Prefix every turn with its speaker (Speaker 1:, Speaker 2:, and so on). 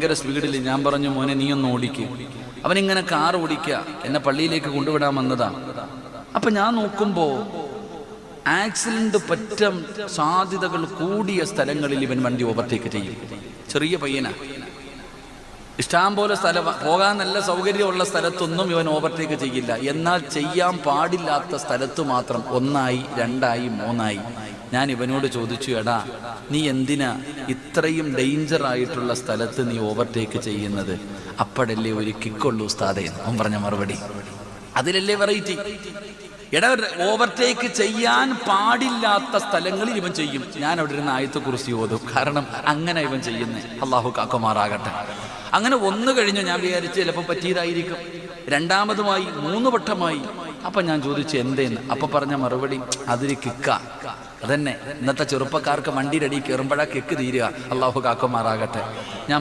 Speaker 1: ഭയങ്കര സ്പീഡിൽ. ഞാൻ പറഞ്ഞു, മോനെ നീ ഒന്ന് ഓടിക്കുക. അവനിങ്ങനെ കാർ ഓടിക്കുക, എന്നെ പള്ളിയിലേക്ക് കൊണ്ടുവിടാൻ വന്നതാ. അപ്പൊ ഞാൻ നോക്കുമ്പോ ആക്സിഡന്റ് പറ്റാൻ സാധ്യതകൾ കൂടിയ സ്ഥലങ്ങളിൽ ഇവൻ വണ്ടി ഓവർടേക്ക് ചെയ്യും. ചെറിയ പയ്യനാ, ഇഷ്ടം പോലെ സ്ഥലം, പോകാൻ നല്ല സൗകര്യമുള്ള സ്ഥലത്തൊന്നും ഇവൻ ഓവർടേക്ക് ചെയ്യില്ല. എന്നാൽ ചെയ്യാൻ പാടില്ലാത്ത സ്ഥലത്ത് മാത്രം 1 ആയി 2 ആയി 3 ആയി. ഞാൻ ഇവനോട് ചോദിച്ചു, എടാ നീ എന്തിനാ ഇത്രയും ഡേഞ്ചർ ആയിട്ടുള്ള സ്ഥലത്ത് നീ ഓവർടേക്ക് ചെയ്യുന്നത്? അപ്പോഴല്ലേ ഒരു കിക്കുള്ളൂ ഉസ്താദേ. അവൻ പറഞ്ഞ മറുപടി അതിലല്ലേ വെറൈറ്റി. എടാ, ഓവർടേക്ക് ചെയ്യാൻ പാടില്ലാത്ത സ്ഥലങ്ങളിൽ ഇവൻ ചെയ്യും. ഞാൻ അവിടെ ഇരുന്ന് ആയത്ത് കുറിച്ച് ഓതും. കാരണം അങ്ങനെ ഇവൻ ചെയ്യുന്നേ. അള്ളാഹു കാക്കുമാറാകട്ടെ. അങ്ങനെ 1 കഴിഞ്ഞു. ഞാൻ വിചാരിച്ചു ചിലപ്പോൾ പറ്റിയതായിരിക്കും. 2ാമതുമായി 3 വട്ടമായി. അപ്പൊ ഞാൻ ചോദിച്ചു എന്തേന്ന്. അപ്പൊ പറഞ്ഞ മറുപടി അതൊരു കിക്ക. അതന്നെ ഇന്നത്തെ ചെറുപ്പക്കാർക്ക് വണ്ടിയുടെ അടി കയറുമ്പോഴാ കിക്ക് തീരുക. അള്ളാഹു കാക്കുമാറാകട്ടെ. ഞാൻ